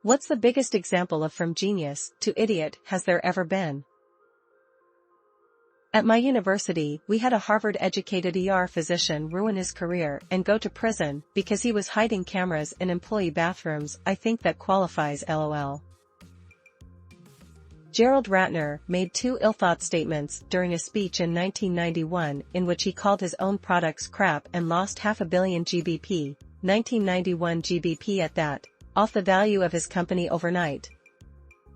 What's the biggest example of from genius to idiot has there ever been? At my university, we had a Harvard-educated ER physician ruin his career and go to prison because he was hiding cameras in employee bathrooms. I think that qualifies, lol. Gerald Ratner made two ill-thought statements during a speech in 1991 in which he called his own products crap and lost $500 million GBP, 1991 GBP at that, off the value of his company overnight.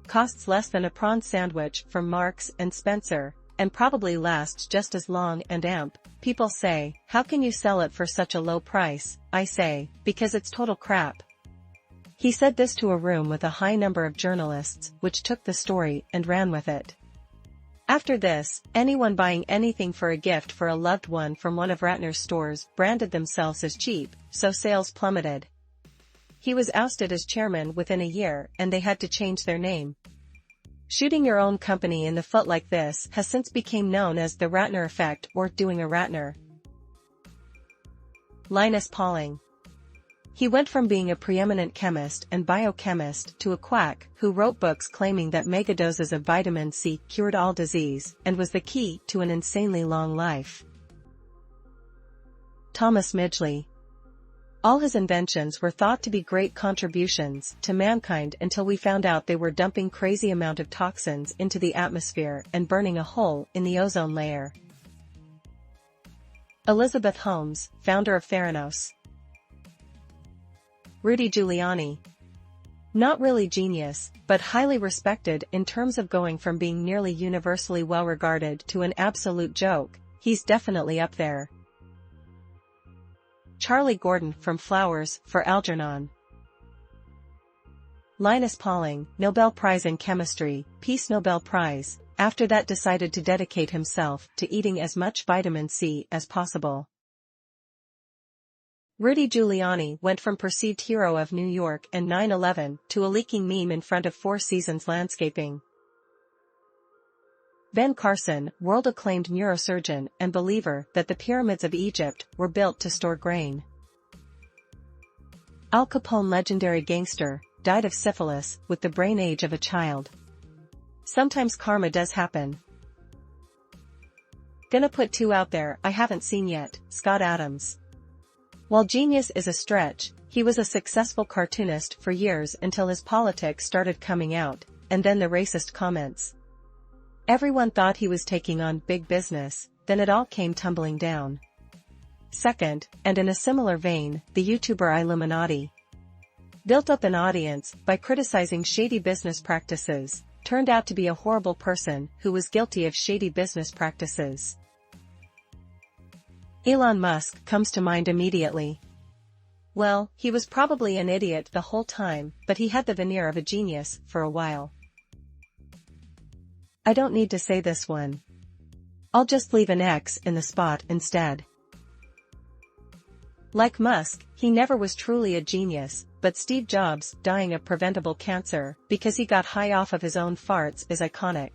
Costs less than a prawn sandwich from Marks and Spencer, and probably lasts just as long. And people say, how can you sell it for such a low price? I say, because it's total crap. He said this to a room with a high number of journalists, which took the story and ran with it. After this, anyone buying anything for a gift for a loved one from one of Ratner's stores branded themselves as cheap, so sales plummeted. He was ousted as chairman within a year, and they had to change their name. Shooting your own company in the foot like this has since become known as the Ratner effect or doing a Ratner. Linus Pauling. He went from being a preeminent chemist and biochemist to a quack who wrote books claiming that megadoses of vitamin C cured all disease and was the key to an insanely long life. Thomas Midgley. All his inventions were thought to be great contributions to mankind until we found out they were dumping crazy amount of toxins into the atmosphere and burning a hole in the ozone layer. Elizabeth Holmes, founder of Theranos. Rudy Giuliani. Not really genius, but highly respected in terms of going from being nearly universally well regarded to an absolute joke. He's definitely up there. Charlie Gordon from Flowers for Algernon. Linus Pauling, Nobel Prize in Chemistry, Peace Nobel Prize, after that decided to dedicate himself to eating as much vitamin C as possible. Rudy Giuliani went from perceived hero of New York and 9/11 to a leaking meme in front of Four Seasons Landscaping. Ben Carson, world-acclaimed neurosurgeon and believer that the pyramids of Egypt were built to store grain. Al Capone, legendary gangster, died of syphilis with the brain age of a child. Sometimes karma does happen. Gonna put two out there I haven't seen yet. Scott Adams. While genius is a stretch, he was a successful cartoonist for years until his politics started coming out, and then the racist comments. Everyone thought he was taking on big business, then it all came tumbling down. Second, and in a similar vein, the YouTuber Illuminati. Built up an audience by criticizing shady business practices, turned out to be a horrible person who was guilty of shady business practices. Elon Musk comes to mind immediately. Well, he was probably an idiot the whole time, but he had the veneer of a genius for a while. I don't need to say this one. I'll just leave an X in the spot instead. Like Musk, he never was truly a genius, but Steve Jobs dying of preventable cancer because he got high off of his own farts is iconic.